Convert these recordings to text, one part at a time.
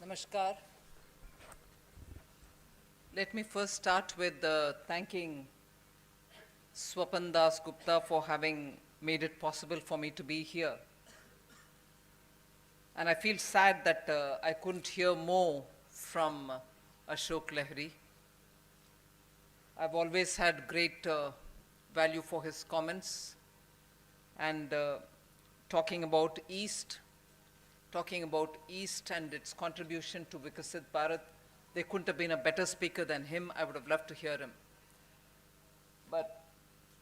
Namaskar. Let me first start with thanking Swapan Das Gupta for having made it possible for me to be here. And I feel sad that I couldn't hear more from Ashok Lahiri. I've always had great value for his comments and talking about East and its contribution to Viksit Bharat. There couldn't have been a better speaker than him. I would have loved to hear him. But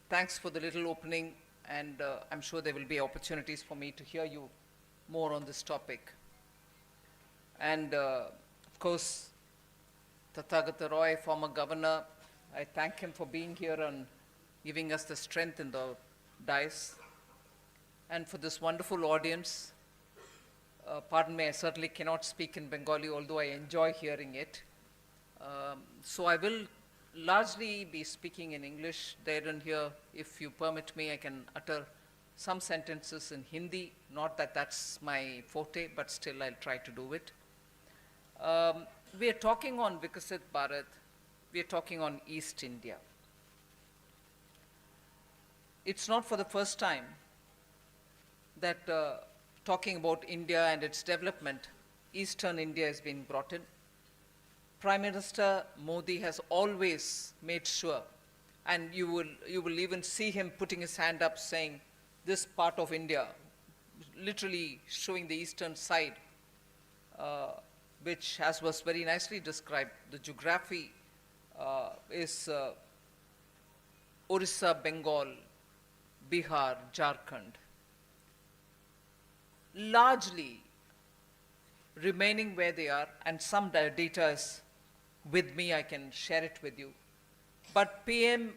thanks for the little opening, and I'm sure there will be opportunities for me to hear you more on this topic. And of course, Tathagata Roy, former governor, I thank him for being here and giving us the strength in the dais. And for this wonderful audience, pardon me, I certainly cannot speak in Bengali, although I enjoy hearing it. So I will largely be speaking in English. There and here, if you permit me, I can utter some sentences in Hindi. Not that that's my forte, but still I'll try to do it. We are talking on Viksit Bharat. We are talking on East India. It's not for the first time that talking about India and its development, Eastern India has been brought in. Prime Minister Modi has always made sure, and you will even see him putting his hand up saying, this part of India, literally showing the eastern side, which, as was very nicely described, the geography is Orissa, Bengal, Bihar, Jharkhand, largely remaining where they are, and some data is with me, I can share it with you. But PM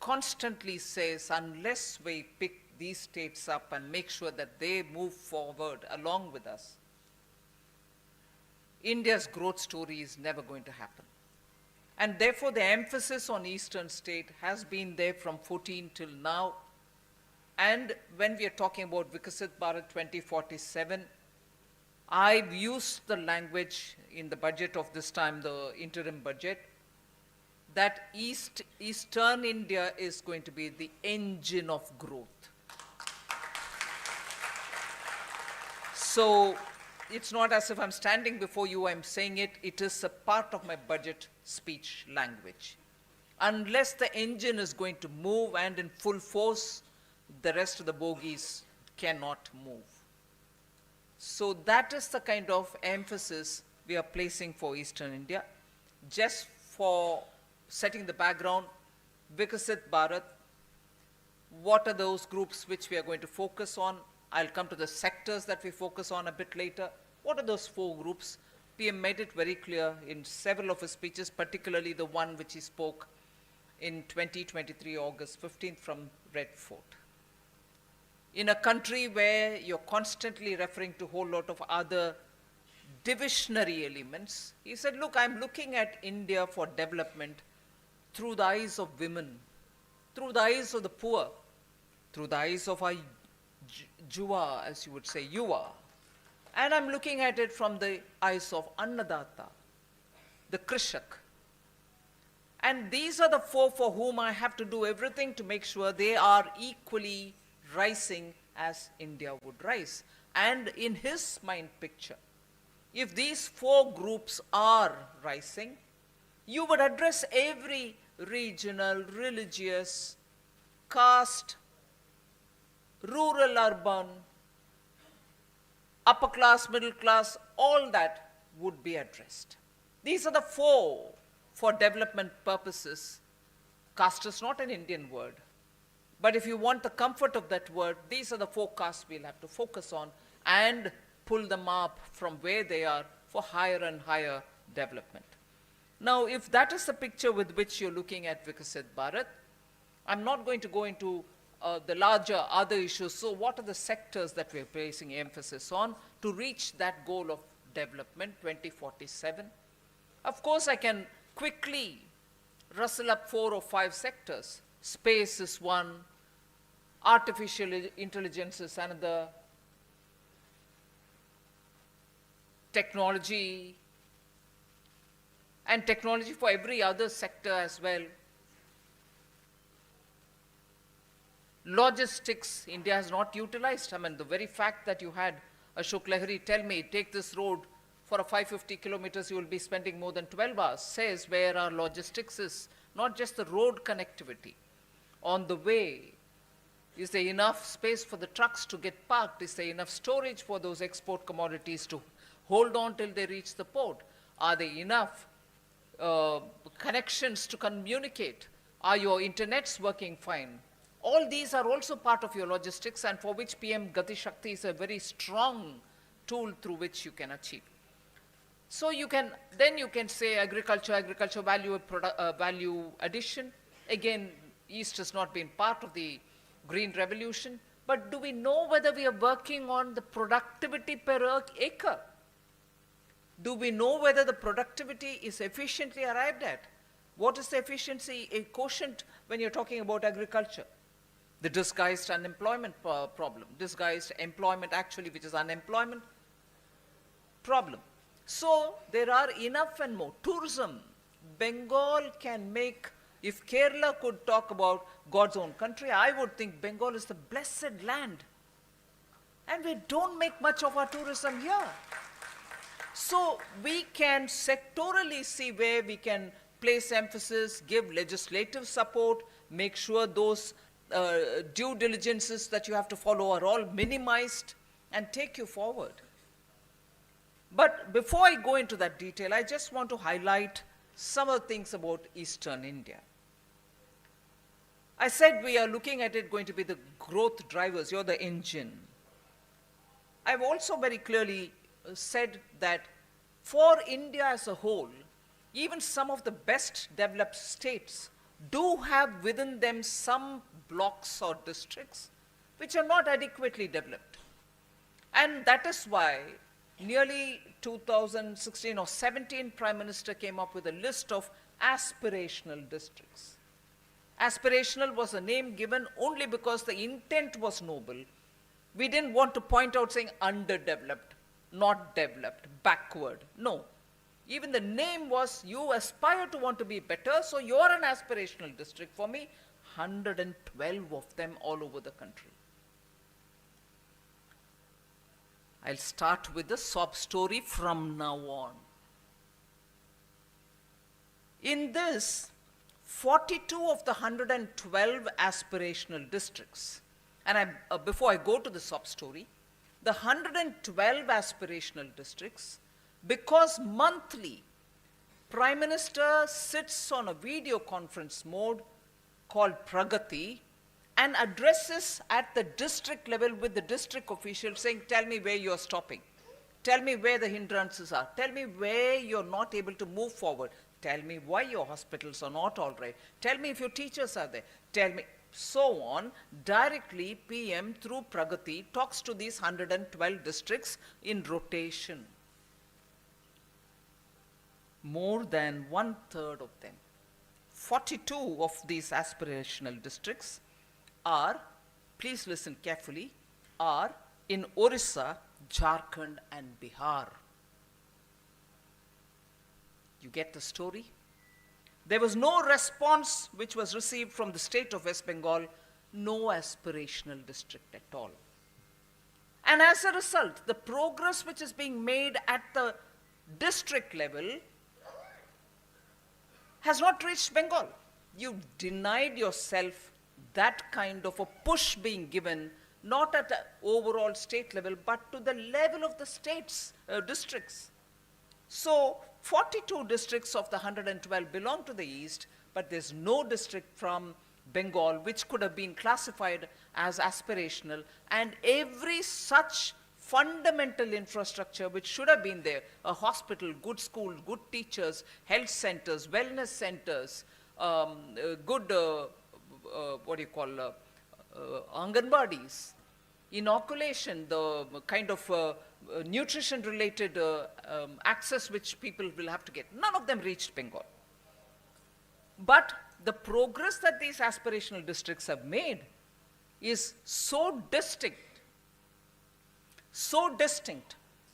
constantly says, unless we pick these states up and make sure that they move forward along with us, India's growth story is never going to happen. And therefore, the emphasis on Eastern state has been there from 14 till now. And when we are talking about Viksit Bharat 2047, I've used the language in the budget of this time, the interim budget, that Eastern India is going to be the engine of growth. So it's not as if I'm standing before you, I'm saying it, it is a part of my budget speech language. Unless the engine is going to move and in full force, the rest of the bogies cannot move. So that is the kind of emphasis we are placing for Eastern India. Just for setting the background, Viksit Bharat, what are those groups which we are going to focus on? I'll come to the sectors that we focus on a bit later. What are those four groups? PM made it very clear in several of his speeches, particularly the one which he spoke in 2023, August 15th from Red Fort. In a country where you're constantly referring to a whole lot of other divisionary elements, he said, look, I'm looking at India for development through the eyes of women, through the eyes of the poor, through the eyes of our Juva, as you would say, Yuva. And I'm looking at it from the eyes of Annadata, the Krishak. And these are the four for whom I have to do everything to make sure they are equally rising as India would rise. And in his mind picture, if these four groups are rising, you would address every regional, religious, caste, rural, urban, upper class, middle class, all that would be addressed. These are the four for development purposes. Caste is not an Indian word. But if you want the comfort of that word, these are the four castes we'll have to focus on and pull them up from where they are for higher and higher development. Now, if that is the picture with which you're looking at Viksit Bharat, I'm not going to go into the larger other issues. So what are the sectors that we're placing emphasis on to reach that goal of development 2047? Of course, I can quickly rustle up 4 or 5 sectors. Space is one, artificial intelligence is another, technology, and technology for every other sector as well. Logistics, India has not utilized. I mean, the very fact that you had Ashok Lahiri tell me, take this road for a 550 kilometers, you will be spending more than 12 hours, says where our logistics is, not just the road connectivity. On the way, is there enough space for the trucks to get parked? Is there enough storage for those export commodities to hold on till they reach the port? Are there enough connections to communicate? Are your internets working fine? All these are also part of your logistics, and for which PM Gati Shakti is a very strong tool through which you can achieve. So then you can say agriculture value addition. Again, East has not been part of the Green Revolution, but do we know whether we are working on the productivity per acre? Do we know whether the productivity is efficiently arrived at? What is the efficiency quotient when you're talking about agriculture? The disguised unemployment problem, disguised employment actually, which is unemployment problem. So there are enough and more. Tourism, Bengal can make, if Kerala could talk about God's own country, I would think Bengal is the blessed land. And we don't make much of our tourism here. So we can sectorally see where we can place emphasis, give legislative support, make sure those due diligences that you have to follow are all minimized, and take you forward. But before I go into that detail, I just want to highlight some of the things about Eastern India. I said we are looking at it going to be the growth drivers, you're the engine. I've also very clearly said that for India as a whole, even some of the best developed states do have within them some blocks or districts which are not adequately developed. And that is why nearly 2016 or 17 Prime Minister came up with a list of aspirational districts. Aspirational was a name given only because the intent was noble. We didn't want to point out saying underdeveloped, not developed, backward. No. Even the name was, you aspire to want to be better, so you're an aspirational district. For me, 112 of them all over the country. I'll start with the sob story from now on. In this, 42 of the 112 aspirational districts, and before I go to the sob story, the 112 aspirational districts, because monthly, Prime Minister sits on a video conference mode called Pragati and addresses at the district level with the district officials saying, tell me where you're stopping. Tell me where the hindrances are. Tell me where you're not able to move forward. Tell me why your hospitals are not all right. Tell me if your teachers are there. Tell me, so on. Directly, PM through Pragati talks to these 112 districts in rotation. More than 1/3 of them, 42 of these aspirational districts are, please listen carefully, are in Orissa, Jharkhand and Bihar. You get the story? There was no response which was received from the state of West Bengal, no aspirational district at all. And as a result, the progress which is being made at the district level has not reached Bengal. You denied yourself that kind of a push being given, not at an overall state level, but to the level of the states, districts. So 42 districts of the 112 belong to the east, but there's no district from Bengal which could have been classified as aspirational, and every such fundamental infrastructure which should have been there, a hospital, good school, good teachers, health centers, wellness centers, good, Anganwadis, inoculation, the kind of nutrition-related access which people will have to get. None of them reached Bengal. But the progress that these aspirational districts have made is so distinct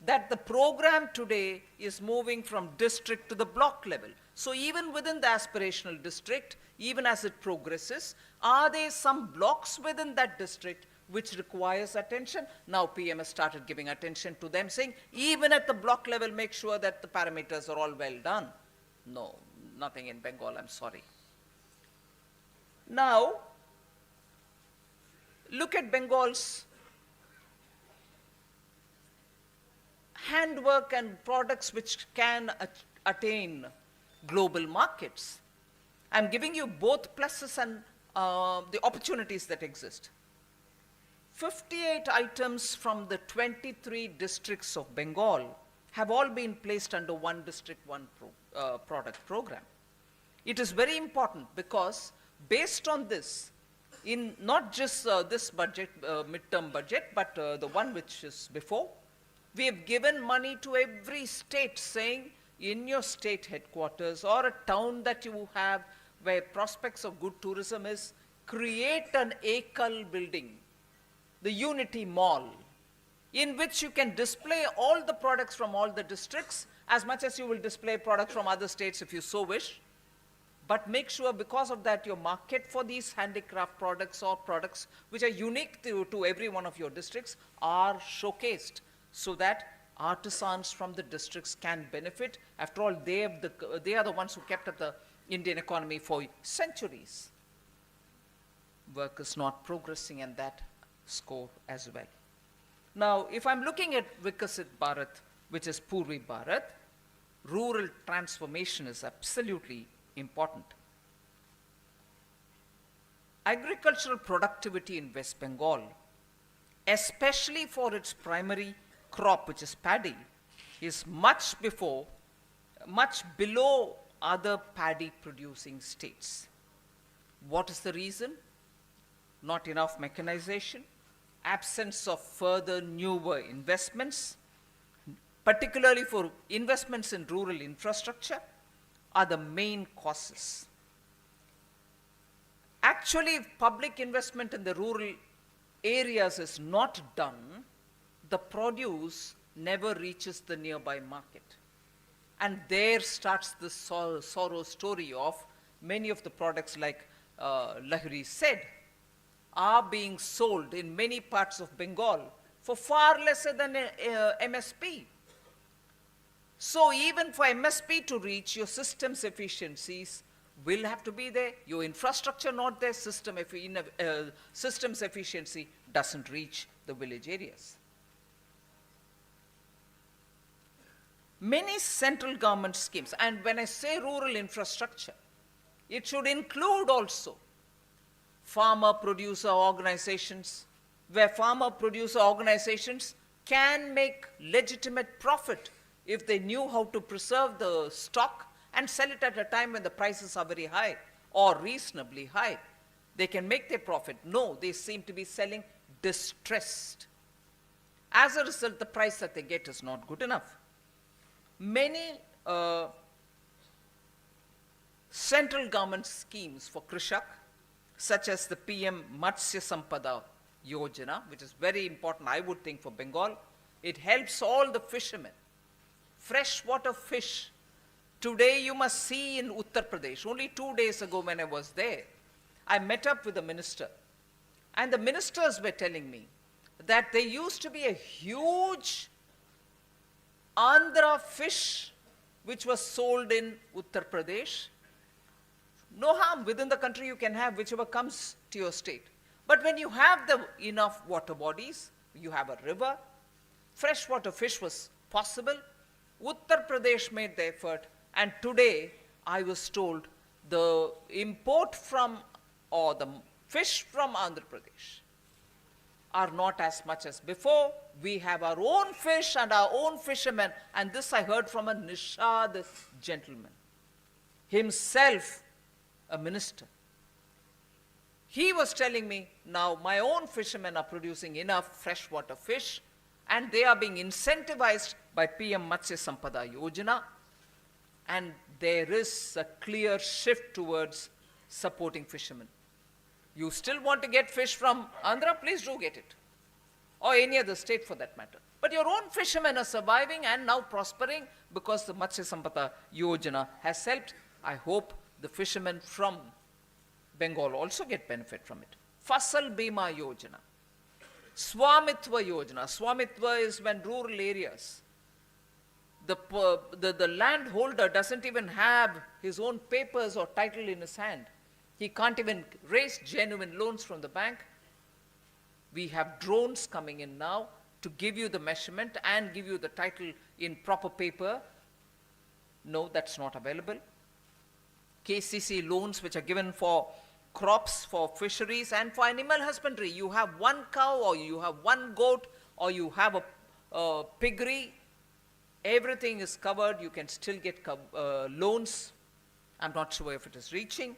that the program today is moving from district to the block level. So even within the aspirational district, even as it progresses, are there some blocks within that district which requires attention? Now PM has started giving attention to them, saying even at the block level, make sure that the parameters are all well done. No, nothing in Bengal, I'm sorry. Now, look at Bengal's handwork and products which can attain global markets. I'm giving you both pluses and the opportunities that exist. 58 items from the 23 districts of Bengal have all been placed under one district, one product program. It is very important because based on this, in not just this budget, midterm budget, but the one which is before, we have given money to every state saying in your state headquarters or a town that you have where prospects of good tourism is, create an Ekal building, the Unity Mall, in which you can display all the products from all the districts as much as you will display products from other states if you so wish. But make sure because of that your market for these handicraft products or products which are unique to every one of your districts are showcased so that artisans from the districts can benefit. After all, they are the ones who kept up the Indian economy for centuries. Work is not progressing in that score as well. Now, if I'm looking at Viksit Bharat, which is Purvi Bharat, rural transformation is absolutely important. Agricultural productivity in West Bengal, especially for its primary crop, which is paddy, is much below other paddy producing states. What is the reason? Not enough mechanization, absence of further newer investments, particularly for investments in rural infrastructure, are the main causes. Actually, if public investment in the rural areas is not done, the produce never reaches the nearby market. And there starts the sorrow story of many of the products, like Lahiri said, are being sold in many parts of Bengal for far lesser than MSP. So even for MSP to reach, your systems efficiencies will have to be there. Your infrastructure not there, systems efficiency doesn't reach the village areas. Many central government schemes, and when I say rural infrastructure, it should include also farmer-producer organizations, where farmer-producer organizations can make legitimate profit if they knew how to preserve the stock and sell it at a time when the prices are very high or reasonably high. They can make their profit. No, they seem to be selling distressed. As a result, the price that they get is not good enough. Many central government schemes for Krishak, such as the PM Matsya Sampada Yojana, which is very important, I would think, for Bengal. It helps all the fishermen. Freshwater fish. Today you must see in Uttar Pradesh, only 2 days ago when I was there, I met up with the minister. And the ministers were telling me that there used to be a huge Andhra fish which was sold in Uttar Pradesh. No harm, within the country you can have whichever comes to your state. But when you have enough water bodies, you have a river, freshwater fish was possible. Uttar Pradesh made the effort, and today I was told the import from, or the fish from Andhra Pradesh are not as much as before. We have our own fish and our own fishermen, and this I heard from a Nishad gentleman, himself a minister. He was telling me, now my own fishermen are producing enough freshwater fish, and they are being incentivized by PM Matsya Sampada Yojana, and there is a clear shift towards supporting fishermen. You still want to get fish from Andhra, please do get it, or any other state for that matter. But your own fishermen are surviving and now prospering because the Matsya Sampada Yojana has helped. I hope the fishermen from Bengal also get benefit from it. Fasal Bima Yojana. Swamitva Yojana. Swamitva is when rural areas, the landholder doesn't even have his own papers or title in his hand. He can't even raise genuine loans from the bank. We have drones coming in now to give you the measurement and give you the title in proper paper. No, that's not available. KCC loans which are given for crops, for fisheries and for animal husbandry. You have one cow or you have one goat or you have a piggery. Everything is covered. You can still get loans. I'm not sure if it is reaching.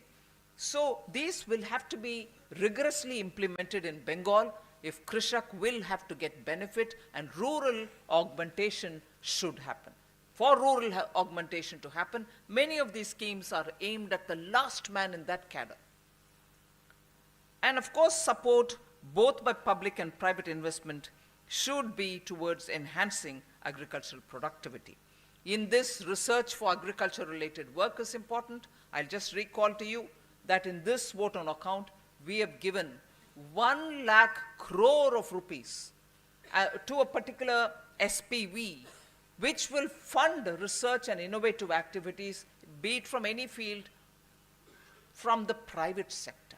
So these will have to be rigorously implemented in Bengal if Krishak will have to get benefit, and rural augmentation should happen. For rural augmentation to happen, many of these schemes are aimed at the last man in that cadre. And of course, support both by public and private investment should be towards enhancing agricultural productivity. In this, research for agriculture-related work is important. I'll just recall to you that in this vote on account, we have given 1 lakh crore of rupees to a particular SPV, which will fund research and innovative activities, be it from any field, from the private sector.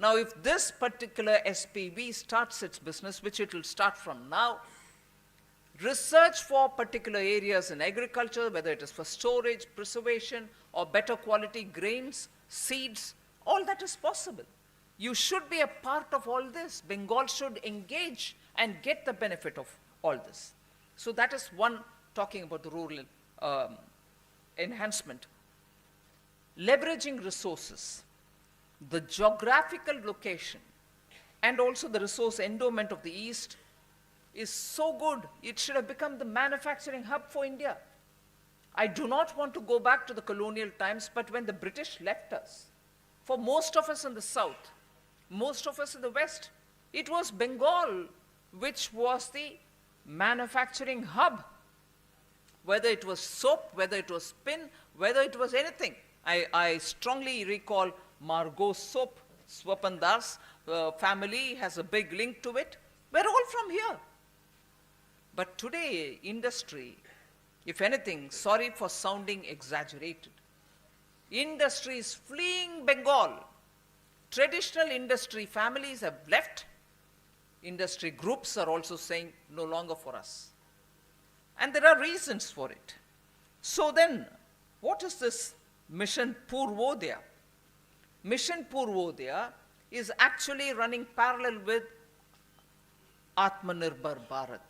Now, if this particular SPV starts its business, which it will start from now, research for particular areas in agriculture, whether it is for storage, preservation, or better quality grains, seeds, all that is possible. You should be a part of all this. Bengal should engage and get the benefit of all this. So that is one talking about the rural enhancement. Leveraging resources, the geographical location, and also the resource endowment of the East is so good, it should have become the manufacturing hub for India. I do not want to go back to the colonial times, but when the British left us, for most of us in the South, most of us in the West, it was Bengal which was the manufacturing hub. Whether it was soap, whether it was spin, whether it was anything. I strongly recall Margot soap, Swapandar's family has a big link to it. We're all from here. But today, industry, if anything, sorry for sounding exaggerated, industry is fleeing Bengal. Traditional industry families have left. Industry groups are also saying, no longer for us. And there are reasons for it. So then, what is this Mission Purvodaya? Mission Purvodaya is actually running parallel with Atmanirbhar Bharat.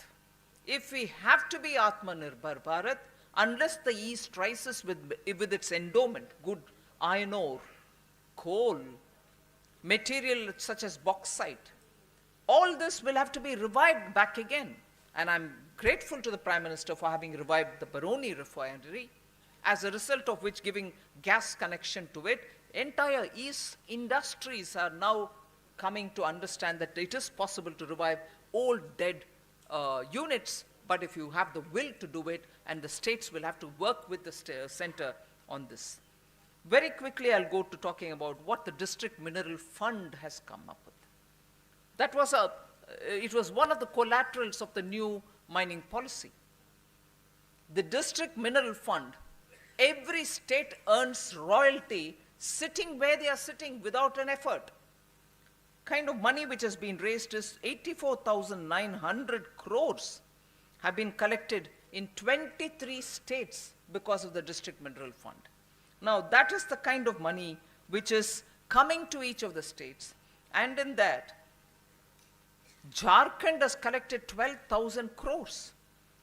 If we have to be Atmanirbhar Bharat, unless the East rises with its endowment, good iron ore, coal, material such as bauxite, all this will have to be revived back again. And I'm grateful to the Prime Minister for having revived the Baroni refinery, as a result of which giving gas connection to it, entire East industries are now coming to understand that it is possible to revive old dead units, but if you have the will to do it, and the states will have to work with the center on this. Very quickly, I'll go to talking about what the District Mineral Fund has come up with. That was it was one of the collaterals of the new mining policy. The District Mineral Fund, every state earns royalty sitting where they are sitting without an effort. Kind of money which has been raised is 84,900 crores have been collected in 23 states because of the District Mineral Fund. Now, that is the kind of money which is coming to each of the states, and in that, Jharkhand has collected 12,000 crores.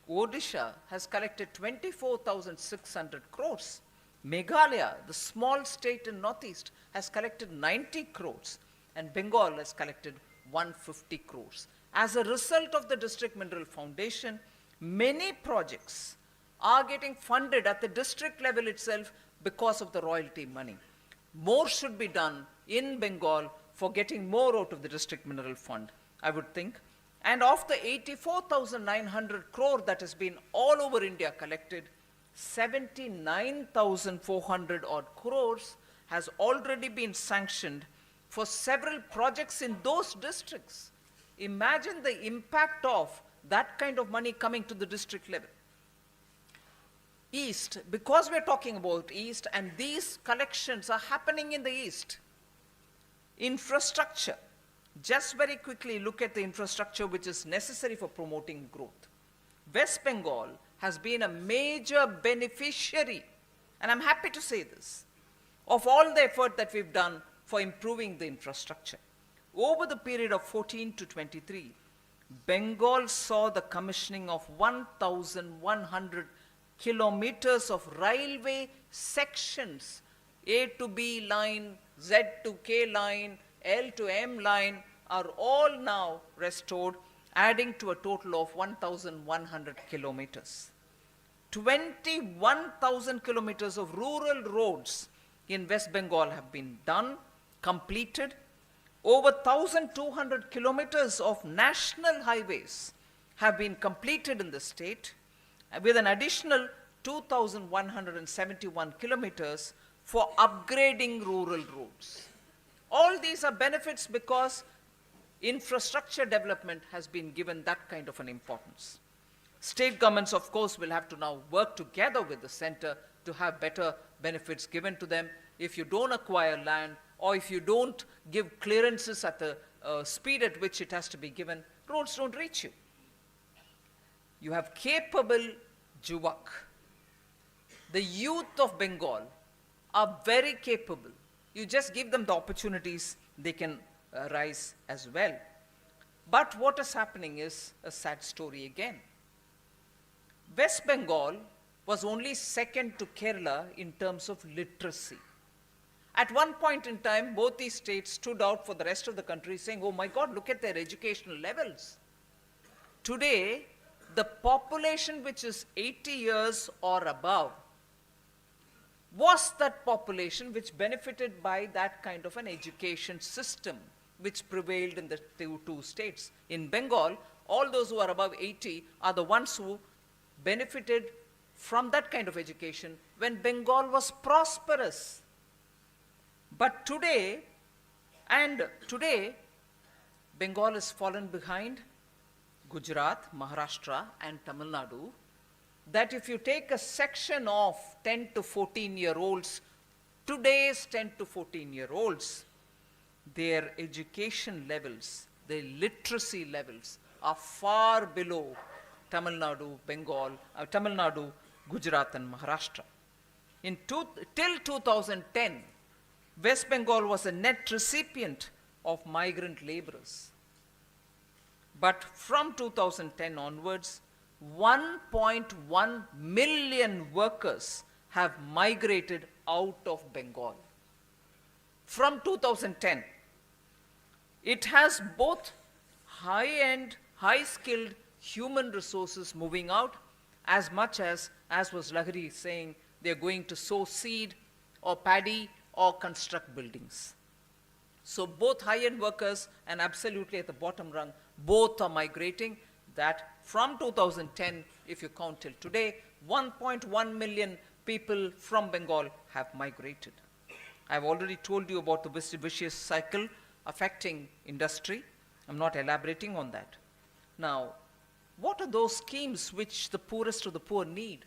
Odisha has collected 24,600 crores. Meghalaya, the small state in Northeast, has collected 90 crores. And Bengal has collected 150 crores. As a result of the District Mineral Foundation, many projects are getting funded at the district level itself because of the royalty money. More should be done in Bengal for getting more out of the District Mineral Fund, I would think. And of the 84,900 crore that has been all over India collected, 79,400 odd crores has already been sanctioned for several projects in those districts. Imagine the impact of that kind of money coming to the district level. East, because we're talking about East, and these collections are happening in the East. Infrastructure. Just very quickly look at the infrastructure which is necessary for promoting growth. West Bengal has been a major beneficiary, and I'm happy to say this, of all the effort that we've done for improving the infrastructure. Over the period of 14 to 23, Bengal saw the commissioning of 1,100 kilometers of railway sections, A to B line, Z to K line, L to M line are all now restored, adding to a total of 1,100 kilometers. 21,000 kilometers of rural roads in West Bengal have been done, completed. Over 1,200 kilometers of national highways have been completed in the state, with an additional 2,171 kilometers for upgrading rural roads. All these are benefits because infrastructure development has been given that kind of an importance. State governments, of course, will have to now work together with the center to have better benefits given to them. If you don't acquire land, or if you don't give clearances at the speed at which it has to be given, roads don't reach you. You have capable Juvak. The youth of Bengal are very capable. You just give them the opportunities, they can rise as well. But what is happening is a sad story again. West Bengal was only second to Kerala in terms of literacy. At one point in time, both these states stood out for the rest of the country saying, oh my God, look at their educational levels. Today, the population which is 80 years or above was that population which benefited by that kind of an education system which prevailed in the two states. In Bengal, all those who are above 80 are the ones who benefited from that kind of education when Bengal was prosperous. But today, Bengal has fallen behind Gujarat, Maharashtra, and Tamil Nadu, that if you take a section of 10 to 14-year-olds, today's 10 to 14-year-olds, their education levels, their literacy levels are far below Tamil Nadu, Gujarat, and Maharashtra. Till 2010, West Bengal was a net recipient of migrant laborers. But from 2010 onwards, 1.1 million workers have migrated out of Bengal. From 2010, it has both high-end, high-skilled human resources moving out, as much as was Lahiri saying, they're going to sow seed or paddy or construct buildings. So both high-end workers and absolutely at the bottom rung, both are migrating. That from 2010, if you count till today, 1.1 million people from Bengal have migrated. I've already told you about the vicious cycle affecting industry. I'm not elaborating on that. Now, what are those schemes which the poorest of the poor need,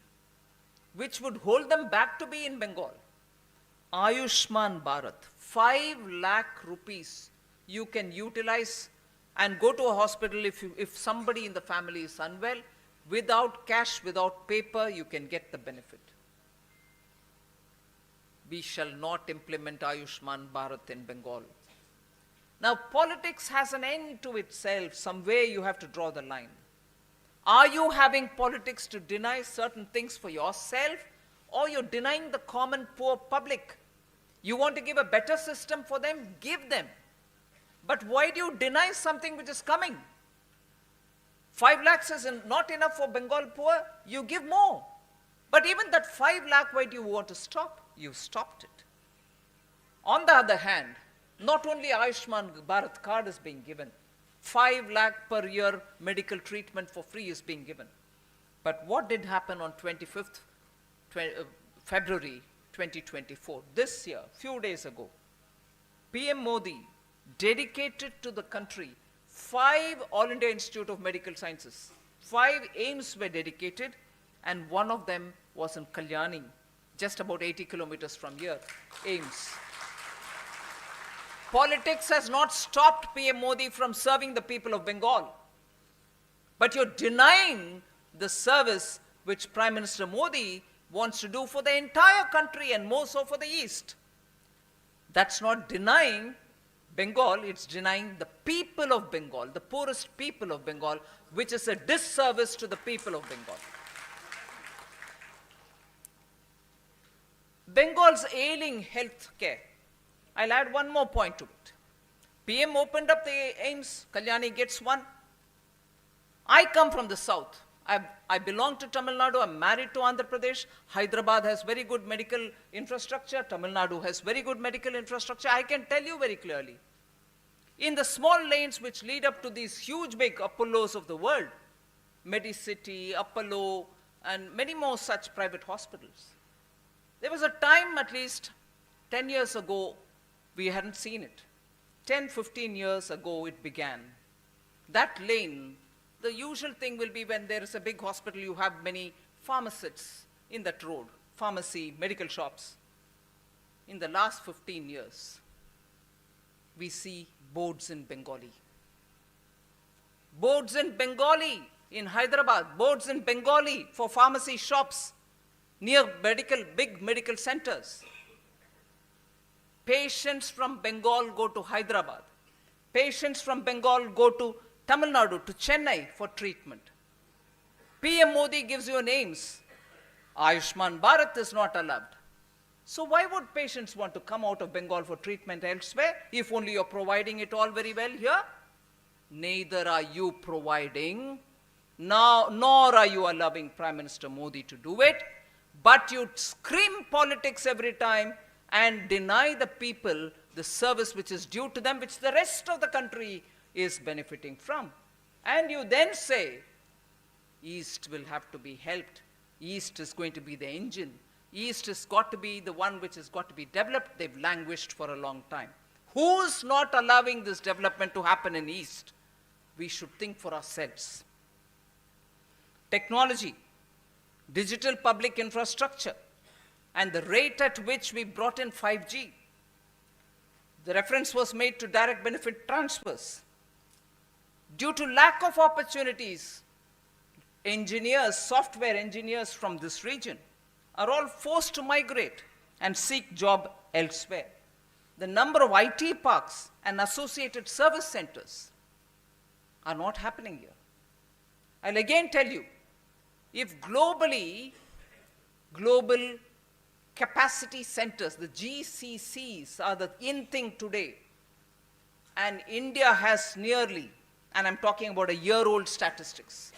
which would hold them back to be in Bengal? Ayushman Bharat, 5 lakh rupees you can utilize and go to a hospital if somebody in the family is unwell. Without cash, without paper, you can get the benefit. We shall not implement Ayushman Bharat in Bengal. Now, politics has an end to itself. Somewhere you have to draw the line. Are you having politics to deny certain things for yourself, or you're denying the common poor public? You want to give a better system for them? Give them. But why do you deny something which is coming? 5 lakhs is not enough for Bengal poor, you give more. But even that 5 lakh, why do you want to stop? You've stopped it. On the other hand, not only Ayushman Bharat card is being given, 5 lakh per year medical treatment for free is being given. But what did happen on 25th February 2024? This year, few days ago, PM Modi dedicated to the country 5 All India Institute of Medical Sciences. 5 aims were dedicated, and one of them was in Kalyani, just about 80 kilometers from here, aims. Politics has not stopped PM Modi from serving the people of Bengal. But you're denying the service which Prime Minister Modi wants to do for the entire country and more so for the East. That's not denying Bengal, it's denying the people of Bengal, the poorest people of Bengal, which is a disservice to the people of Bengal. Bengal's ailing health care. I'll add one more point to it. PM opened up the aims, Kalyani gets one. I come from the south. I belong to Tamil Nadu, I'm married to Andhra Pradesh. Hyderabad has very good medical infrastructure. Tamil Nadu has very good medical infrastructure. I can tell you very clearly. In the small lanes which lead up to these huge big Apollos of the world, Medicity, Apollo, and many more such private hospitals, there was a time at least 10 years ago, we hadn't seen it. 10, 15 years ago it began. That lane, the usual thing will be when there is a big hospital, you have many pharmacists in that road, pharmacy, medical shops. In the last 15 years, we see boards in Bengali. Boards in Bengali in Hyderabad, boards in Bengali for pharmacy shops near big medical centers. Patients from Bengal go to Hyderabad. Patients from Bengal go to Tamil Nadu, to Chennai for treatment. PM Modi gives you names. Ayushman Bharat is not allowed. So why would patients want to come out of Bengal for treatment elsewhere if only you're providing it all very well here? Neither are you providing, nor are you allowing Prime Minister Modi to do it, but you scream politics every time and deny the people the service which is due to them, which the rest of the country is benefiting from. And you then say, East will have to be helped. East is going to be the engine. East has got to be the one which has got to be developed. They've languished for a long time. Who's not allowing this development to happen in East? We should think for ourselves. Technology, digital public infrastructure, and the rate at which we brought in 5G. The reference was made to direct benefit transfers. Due to lack of opportunities, engineers, software engineers from this region are all forced to migrate and seek job elsewhere. The number of IT parks and associated service centers are not happening here. I'll again tell you, if global capacity centers, the GCCs, are the in thing today, and India has nearly, and I'm talking about a year-old statistics,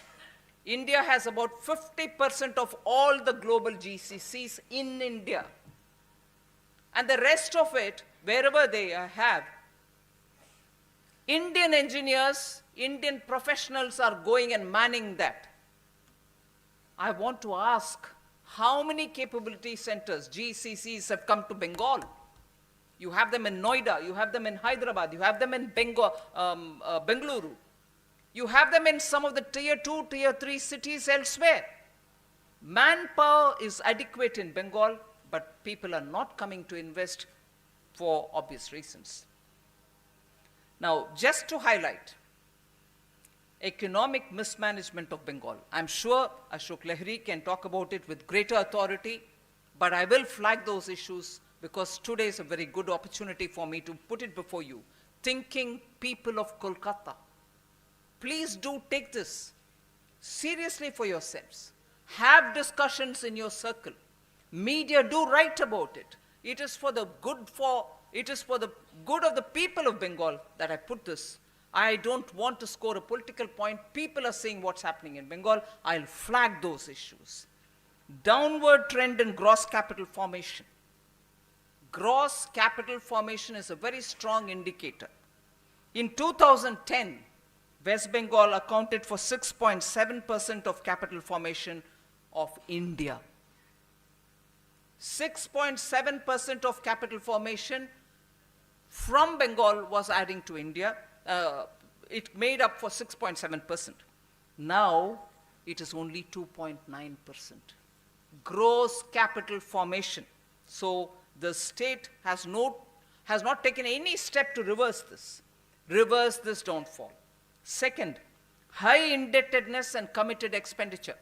India has about 50% of all the global GCCs in India. And the rest of it, wherever they have, Indian engineers, Indian professionals are going and manning that. I want to ask, how many capability centers, GCCs, have come to Bengal? You have them in Noida, you have them in Hyderabad, you have them in Bengaluru. You have them in some of the tier 2, tier 3 cities elsewhere. Manpower is adequate in Bengal, but people are not coming to invest for obvious reasons. Now, just to highlight economic mismanagement of Bengal, I'm sure Ashok Lahiri can talk about it with greater authority, but I will flag those issues because today is a very good opportunity for me to put it before you. Thinking people of Kolkata, please do take this seriously for yourselves. Have discussions in your circle. Media do write about it. It is for the good of the people of Bengal that I put this. I don't want to score a political point. People are saying what's happening in Bengal. I'll flag those issues. Downward trend in gross capital formation. Gross capital formation is a very strong indicator. In 2010, West Bengal accounted for 6.7% of capital formation of India. 6.7% of capital formation from Bengal was adding to India. It made up for 6.7%. Now, it is only 2.9%. Gross capital formation. So, the state has not taken any step to reverse this downfall. Second, high indebtedness and committed expenditure.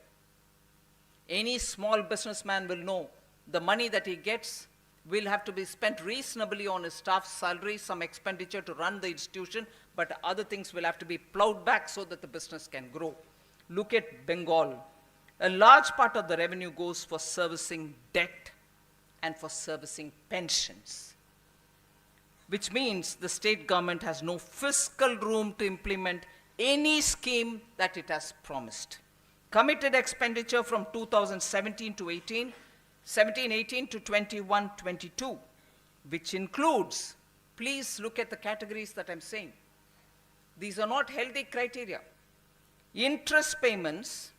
Any small businessman will know the money that he gets will have to be spent reasonably on his staff's salary, some expenditure to run the institution, but other things will have to be plowed back so that the business can grow. Look at Bengal. A large part of the revenue goes for servicing debt and for servicing pensions, which means the state government has no fiscal room to implement any scheme that it has promised. Committed expenditure from 2017 to 18 to 21-22, which includes, please look at the categories that I'm saying. These are not healthy criteria. Interest payments,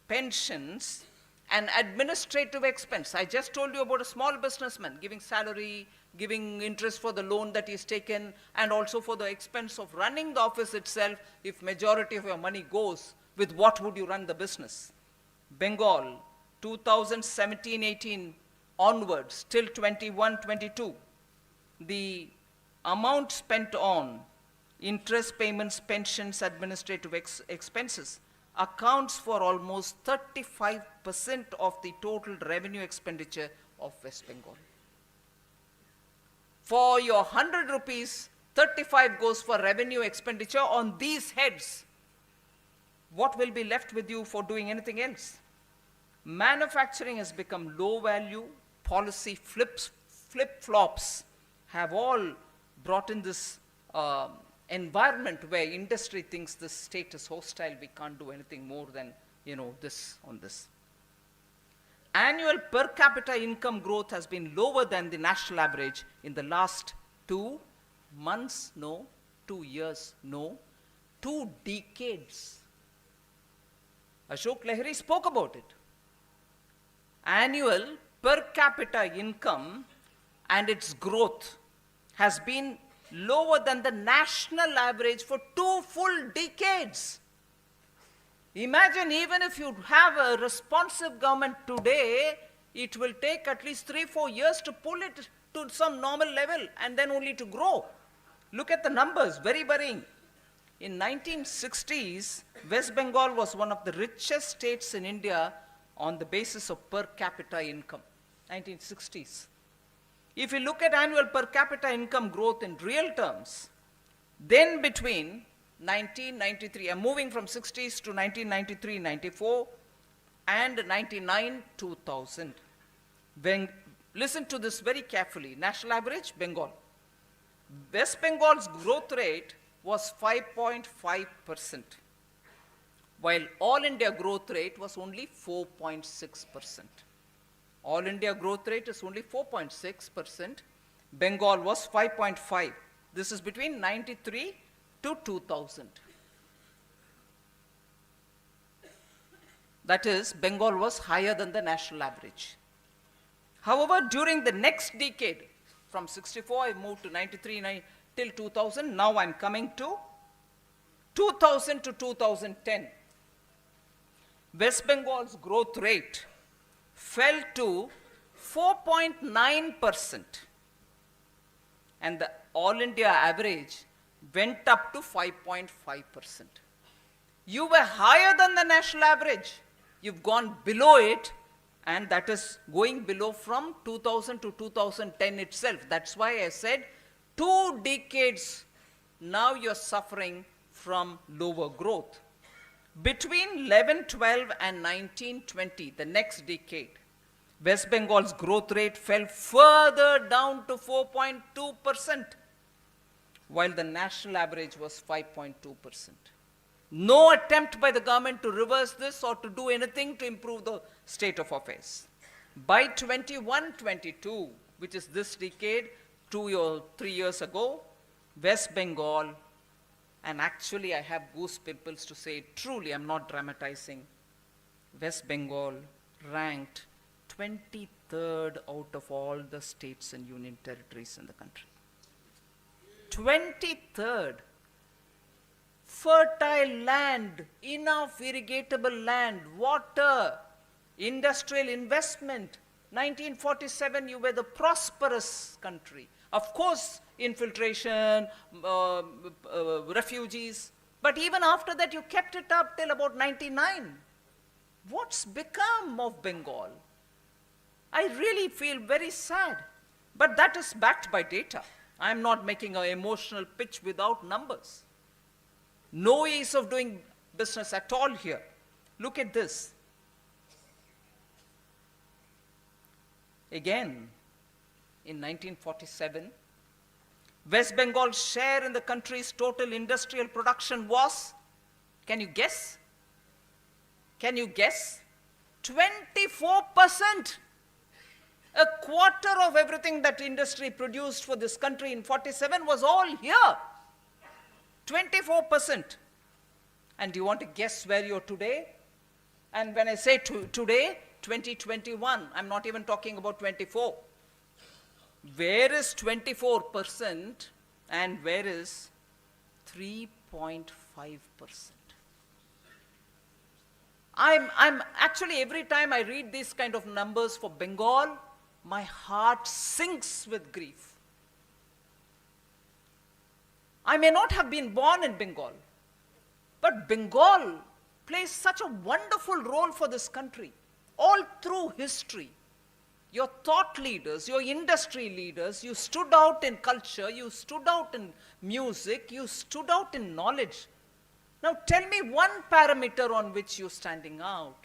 pensions, and administrative expense. I just told you about a small businessman giving salary, giving interest for the loan that he's taken, and also for the expense of running the office itself. If majority of your money goes, with what would you run the business? Bengal, 2017-18 onwards, till 21-22, the amount spent on interest payments, pensions, administrative expenses accounts for almost 35% of the total revenue expenditure of West Bengal. For your 100 rupees, 35 goes for revenue expenditure on these heads. What will be left with you for doing anything else? Manufacturing has become low value. Policy flip-flops have all brought in this environment where industry thinks the state is hostile, we can't do anything more than, this on this. Annual per capita income growth has been lower than the national average in the last 2 months, no, 2 years, no, 2 decades. Ashok Lahiri spoke about it. Annual per capita income and its growth has been lower than the national average for 2 full decades. Imagine, even if you have a responsive government today, it will take at least 3-4 years to pull it to some normal level and then only to grow. Look at the numbers, very worrying. In 1960s, West Bengal was one of the richest states in India on the basis of per capita income. 1960s. If you look at annual per capita income growth in real terms, then between 1993, I'm moving from 60s to 1993-94 and 99-2000. Listen to this very carefully. National average, Bengal. West Bengal's growth rate was 5.5%, while all India growth rate was only 4.6%. All India growth rate is only 4.6%. Bengal was 5.5. This is between 93 to 2000. That is, Bengal was higher than the national average. However, during the next decade, from 64 I moved to 93 till 2000, now I'm coming to 2000 to 2010. West Bengal's growth rate fell to 4.9%, and the all India average went up to 5.5%. You were higher than the national average. You've gone below it, and that is going below from 2000 to 2010 itself. That's why I said 2 decades now you're suffering from lower growth. Between 11-12 and 19-20, the next decade, West Bengal's growth rate fell further down to 4.2%, while the national average was 5.2%. No attempt by the government to reverse this or to do anything to improve the state of affairs. By 21-22, which is this decade, 2 or 3 years ago, West Bengal And actually, I have goose pimples to say, truly, I'm not dramatizing. West Bengal ranked 23rd out of all the states and union territories in the country. 23rd. Fertile land, enough irrigatable land, water, industrial investment. 1947, you were the prosperous country. Of course, infiltration, refugees. But even after that, you kept it up till about 99. What's become of Bengal? I really feel very sad. But that is backed by data. I'm not making an emotional pitch without numbers. No ease of doing business at all here. Look at this. Again, in 1947, West Bengal's share in the country's total industrial production was, can you guess? Can you guess? 24%. A quarter of everything that industry produced for this country in 47 was all here. 24%. And do you want to guess where you're today? And when I say today, 2021, I'm not even talking about 24. Where is 24% and where is 3.5%? I'm actually, every time I read these kind of numbers for Bengal, my heart sinks with grief. I may not have been born in Bengal, but Bengal plays such a wonderful role for this country. All through history, your thought leaders, your industry leaders, you stood out in culture, you stood out in music, you stood out in knowledge. Now tell me one parameter on which you're standing out.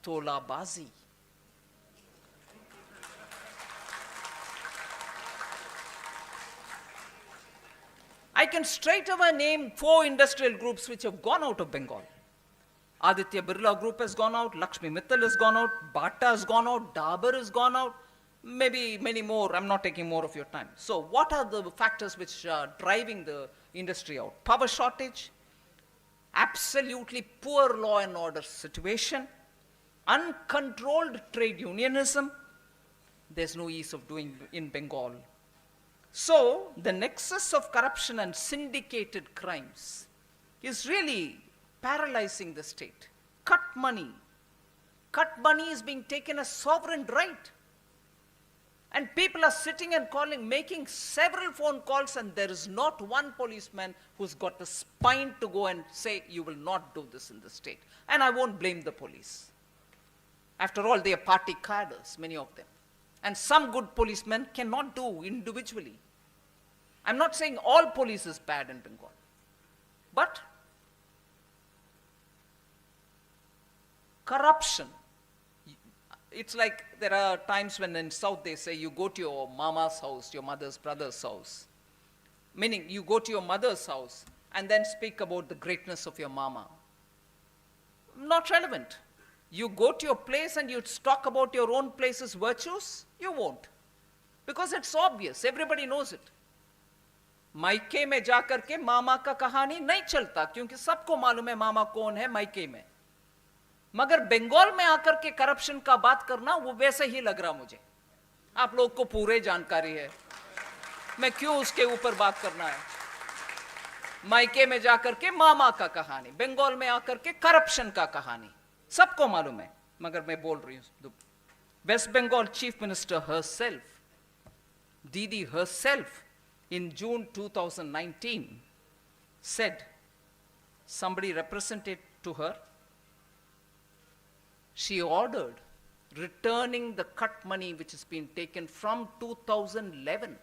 Tola Bazi. I can straight away name 4 industrial groups which have gone out of Bengal. Aditya Birla Group has gone out, Lakshmi Mittal has gone out, Bata has gone out, Dabur has gone out, maybe many more. I'm not taking more of your time. So what are the factors which are driving the industry out? Power shortage, absolutely poor law and order situation, uncontrolled trade unionism. There's no ease of doing in Bengal. So the nexus of corruption and syndicated crimes is really paralyzing the state. Cut money. Cut money is being taken as sovereign right. And people are sitting and calling, making several phone calls, and there is not one policeman who's got the spine to go and say, you will not do this in the state. And I won't blame the police. After all, they are party cadres, many of them. And some good policemen cannot do individually. I'm not saying all police is bad in Bengal. But corruption. It's like there are times when in South they say you go to your mama's house, your mother's brother's house. Meaning you go to your mother's house and then speak about the greatness of your mama. Not relevant. You go to your place and you talk about your own place's virtues, you won't. Because it's obvious, everybody knows it. मायके में जाकर के मामा का कहानी नहीं चलता क्योंकि सबको मालूम है मामा कौन है मायके में. मगर बंगाल में आकर के करप्शन का बात करना वो वैसे ही लग रहा मुझे. आप लोग को पूरे जानकारी है, मैं क्यों उसके ऊपर बात करना है. मायके में जाकर के मामा का कहानी, बंगाल में आकर के करप्शन का कहानी सबको मालूम है. मगर मैं बोल रही हूं, West Bengal chief minister herself, Didi herself, in June 2019 said, somebody represented to her, she ordered returning the cut money which has been taken from 2011.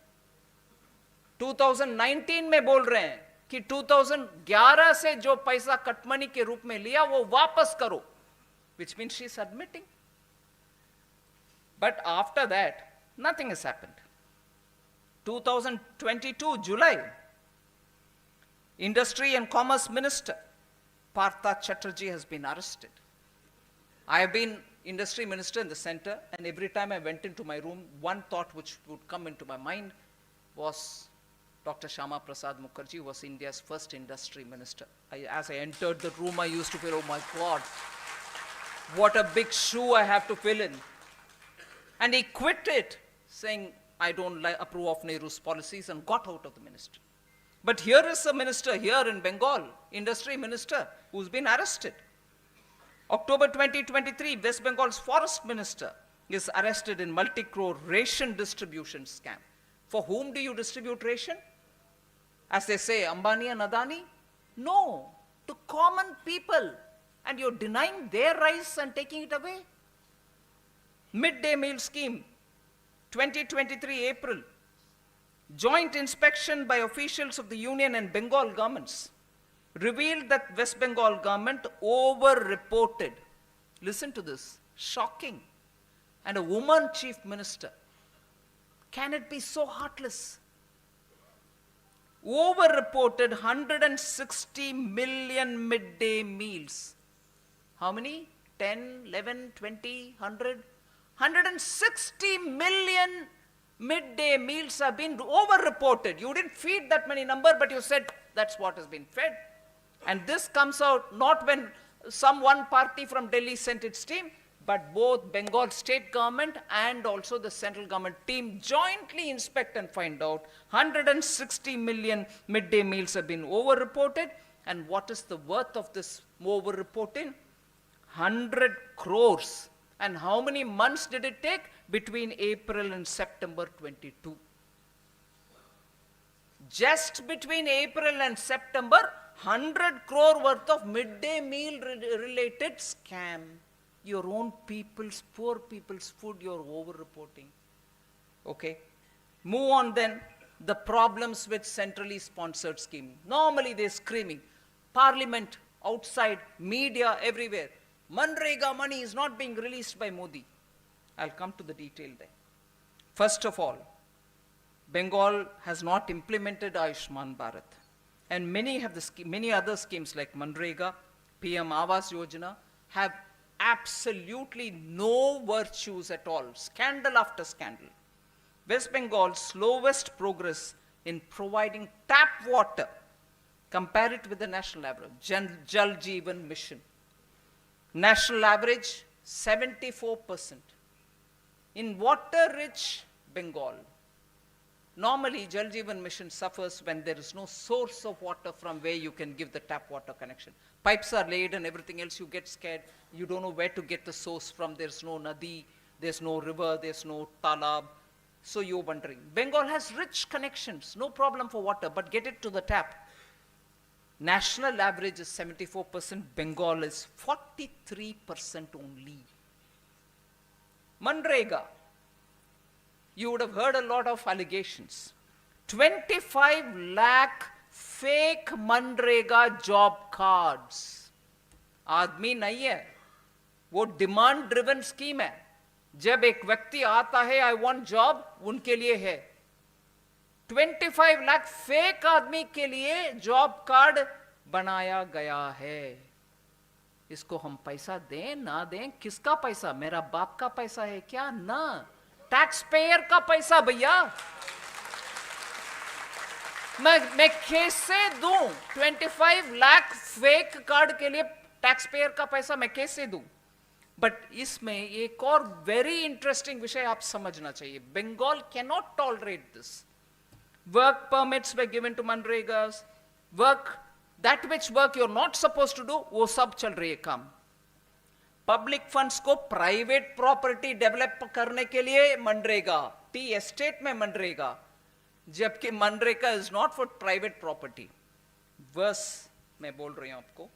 2019 में बोल रहे हैं कि 2011 से जो पैसा कट मनी के रूप में लिया वो वापस करो, which means she is admitting. But after that, nothing has happened. 2022 July, Industry and Commerce Minister Partha Chatterjee has been arrested. I have been industry minister in the center, and every time I went into my room, one thought which would come into my mind was Dr. Shyama Prasad Mukherjee was India's first industry minister. As I entered the room, I used to feel, oh my God, what a big shoe I have to fill in. And he quit it, saying, I don't approve of Nehru's policies, and got out of the ministry. But here is a minister here in Bengal, industry minister, who's been arrested. October 2023, West Bengal's forest minister is arrested in multi-crore ration distribution scam. For whom do you distribute ration? As they say, Ambani and Adani? No, to common people. And you're denying their rice and taking it away? Midday meal scheme, 2023 April. Joint inspection by officials of the Union and Bengal governments revealed that West Bengal government over-reported. Listen to this, shocking. And a woman chief minister. Can it be so heartless? Over-reported 160 million midday meals. How many? 10, 11, 20, 100? 160 million midday meals have been over-reported. You didn't feed that many number, but you said that's what has been fed. And this comes out not when one party from Delhi sent its team, but both Bengal state government and also the central government team jointly inspect and find out 160 million midday meals have been over-reported. And what is the worth of this over-reporting? 100 crores. And how many months did it take? Between April and September 22. Just between April and September, 100 crore worth of midday meal related scam. Your own people's, poor people's food you're over-reporting. Okay. Move on then. The problems with centrally sponsored scheme. Normally they're screaming. Parliament, outside, media, everywhere. Manrega money is not being released by Modi. I'll come to the detail there. First of all, Bengal has not implemented Ayushman Bharat. And many other schemes like Manrega, PM Awas Yojana have absolutely no virtues at all. Scandal after scandal. West Bengal's slowest progress in providing tap water. Compare it with the national average. Jal Jeevan Mission. National average, 74%. In water-rich Bengal, normally Jal Jeevan Mission suffers when there is no source of water from where you can give the tap water connection. Pipes are laid and everything else, you get scared. You don't know where to get the source from. There's no nadi, there's no river, there's no talab. So you're wondering. Bengal has rich connections, no problem for water, but get it to the tap. National average is 74%, Bengal is 43% only. Manrega, you would have heard a lot of allegations. 25 lakh fake Manrega job cards. आदमी नहीं है, वो demand driven scheme है. जब एक व्यक्ति आता है, I want job, उनके लिए है. 25 लाख फेक आदमी के लिए जॉब कार्ड बनाया गया है. इसको हम पैसा दें ना दें, किसका पैसा? मेरा बाप का पैसा है क्या? ना, टैक्स पेयर का पैसा भैया. मैं कैसे दूं 25 लाख फेक कार्ड के लिए टैक्स पेयर का पैसा मैं कैसे दूं? बट इसमें एक और वेरी इंटरेस्टिंग विषय आप समझना चाहिए. Bengal cannot tolerate this. Work permits were given to Manregas. That which work you're not supposed to do, वो सब चल रही है काम. Public funds को private property develop करने के लिए मनरेगा, टी एस्टेट में मनरेगा, जबकि MNREGA is not for private property. Verse मैं बोल रही हूं आपको,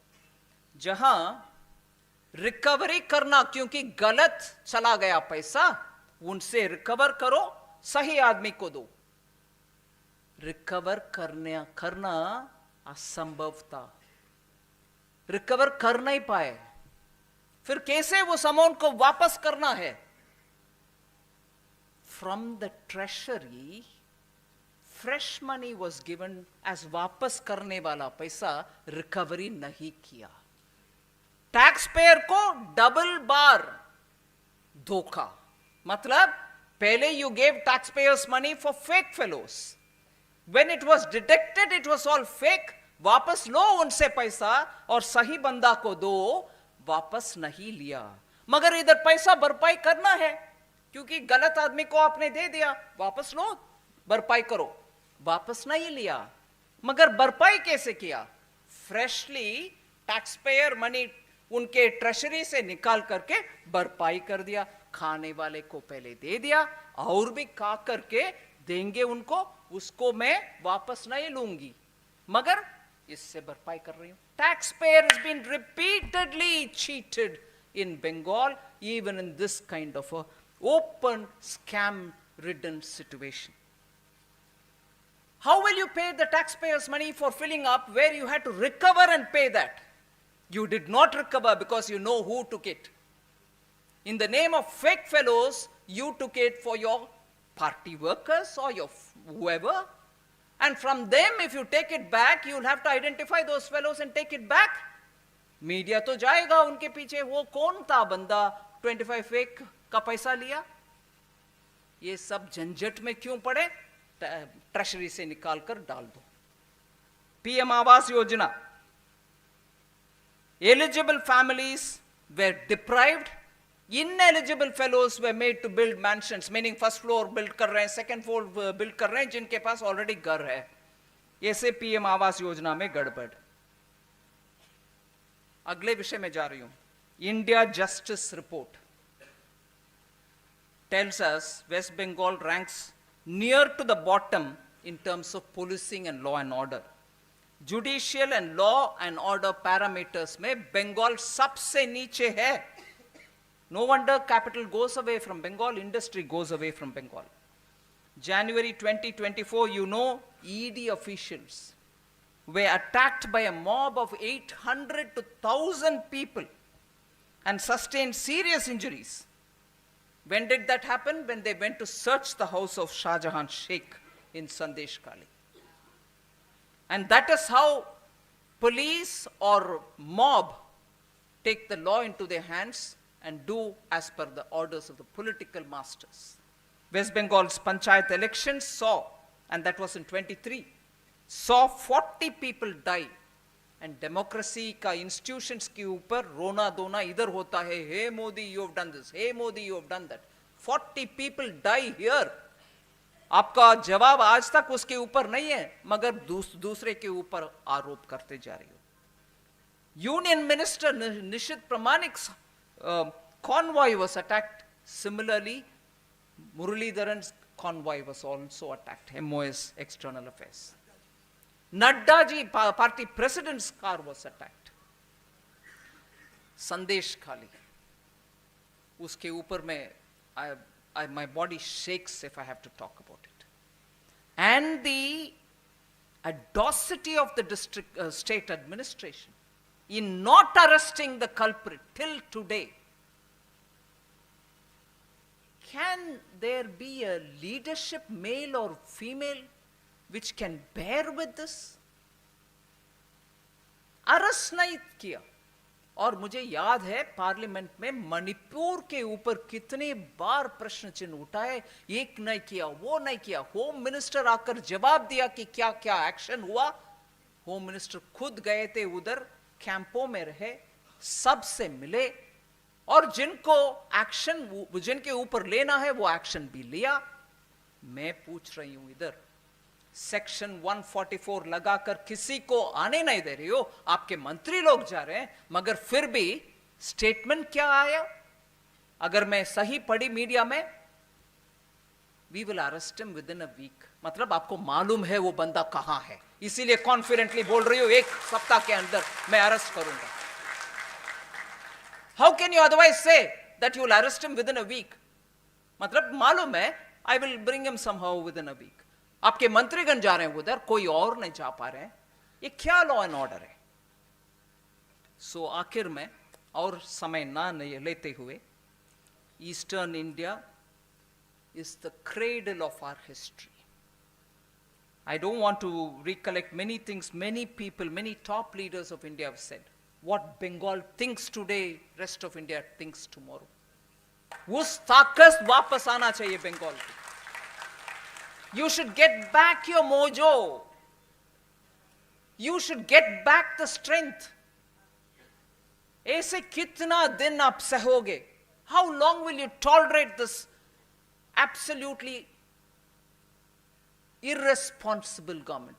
जहां रिकवरी करना, क्योंकि गलत चला गया पैसा, उनसे रिकवर करो, सही आदमी को दो. रिकवर करना असंभव था. रिकवर कर नहीं पाए. फिर कैसे वो अमाउंट को वापस करना है? From the treasury fresh money was given as वापस करने वाला पैसा. रिकवरी नहीं किया. टैक्स पेयर को डबल बार धोखा. मतलब पहले you gave tax payers money for fake fellows. When it was detected, it was all fake. वापस लो उनसे पैसा और सही बंदा को दो, वापस नहीं लिया। मगर इधर पैसा भरपाई करना है, क्योंकि गलत आदमी को आपने दे दिया, वापस लो, भरपाई करो, वापस नहीं लिया। मगर भरपाई कैसे किया? फ्रेशली टैक्स पेयर मनी उनके ट्रेजरी से निकाल करके भरपाई कर दिया। खाने वाले को पहले दे दिया, और भी खा करके देंगे उनको, उसको मैं वापस नहीं लूंगी, मगर इससे भरपाई कर रही हूं। Tax payer has been repeatedly cheated in Bengal, even in this kind of a open scam ridden situation. How will you pay the taxpayers' money for filling up where you had to recover and pay that? You did not recover because you know who took it. In the name of fake fellows, you took it for your party workers or your whoever. And from them, if you take it back, you'll have to identify those fellows and take it back. Media तो जाएगा उनके पीछे, वो कौन था बंदा 25 fake का पैसा लिया। ये सब झंझट में क्यों पड़े? ट्रेजरी से निकाल कर डाल दो। PM Awas Yojana, eligible families were deprived, ineligible fellows were made to build mansions, meaning first floor build कर रहे हैं, second floor build कर रहे हैं, जिनके पास already घर है। ऐसे पीएम आवास योजना में गड़बड़। अगले विषय में जा रही हूं। India justice report tells us West Bengal ranks near to the bottom in terms of policing and law and order. Judicial and law and order parameters में बंगाल सबसे नीचे है। No wonder capital goes away from Bengal, industry goes away from Bengal. January 2024, you know, ED officials were attacked by a mob of 800 to 1,000 people and sustained serious injuries. When did that happen? When they went to search the house of Shah Jahan Sheikh in Sandesh Kali. And that is how police or mob take the law into their hands and do as per the orders of the political masters. West Bengal's Panchayat elections saw, and that was in 23, saw 40 people die. And democracy का institutions के ऊपर रोना धोना इधर होता है, hey Modi, you have done this, hey Modi, you have done that. 40 people die here. आपका जवाब आज तक उसके ऊपर नहीं है, मगर दूसरे के ऊपर आरोप करते जा रही हो। Union Minister Nishit Pramanik's convoy was attacked. Similarly, Muralidharan's convoy was also attacked. MOS External Affairs. Nadda ji party president's car was attacked. Sandesh Khali. Uske upar mein, my body shakes if I have to talk about it. And the audacity of the district state administration in not arresting the culprit till today. Can there be a leadership, male or female, which can bear with this? Arrest नहीं किया। और मुझे याद है parliament में मणिपुर के ऊपर कितने बार प्रश्न चिन्ह उठाए, एक नहीं किया, वो नहीं किया। होम मिनिस्टर आकर जवाब दिया कि क्या क्या एक्शन हुआ। होम मिनिस्टर खुद गए थे उधर, कैंपों में रहे, सबसे मिले, और जिनको एक्शन, जिनके ऊपर लेना है वो एक्शन भी लिया। मैं पूछ रही हूं इधर सेक्शन 144 लगाकर किसी को आने नहीं दे रही हो, आपके मंत्री लोग जा रहे हैं, मगर फिर भी स्टेटमेंट क्या आया? अगर मैं सही पढ़ी मीडिया में, we will arrest him within a week. मतलब आपको मालूम है वो बंदा कहां है, इसीलिए कॉन्फिडेंटली बोल रही हो एक सप्ताह के अंदर मैं अरेस्ट करूंगा। हाउ कैन यू अदरवाइज से that you will arrest him within a week? मतलब मालूम है I will bring him somehow within a week. आपके मंत्रीगण जा रहे हैं उधर, कोई और नहीं जा पा रहे हैं। ये क्या लॉ एंड ऑर्डर है? सो आखिर में, और समय ना लेते हुए, eastern India is the cradle of our history. I don't want to recollect many things many people, many top leaders of India have said. What Bengal thinks today, rest of India thinks tomorrow. उस ताकत वापस आना चाहिए बंगाल की। You should get back your mojo. You should get back the strength. ऐसे कितना दिन आप सहोगे? How long will you tolerate this absolutely irresponsible government?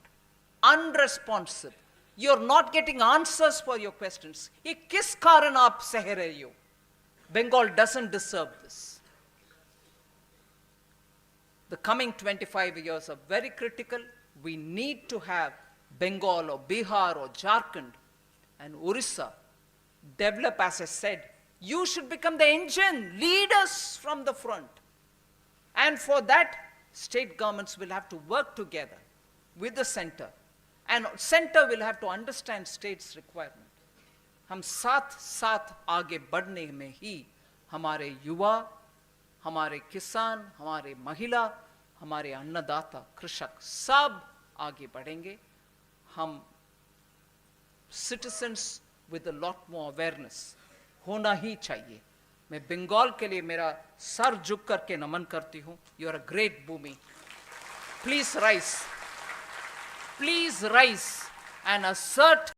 Unresponsive. You're not getting answers for your questions. ये किस कारण आप सह रहे हो? Bengal doesn't deserve this. The coming 25 years are very critical. We need to have Bengal or Bihar or Jharkhand and Orissa develop, as I said. You should become the engine, lead us from the front. And for that, state governments will have to work together with the center. And center will have to understand states' requirement. हम साथ साथ आगे बढ़ने में ही हमारे युवा, हमारे किसान, हमारे महिला, हमारे अन्नदाता, कृषक सब आगे बढ़ेंगे. हम citizens with a lot more awareness होना ही चाहिए. मैं बंगाल के लिए मेरा सर झुक करके नमन करती हूँ. You are a great Bhumi. Please rise and assert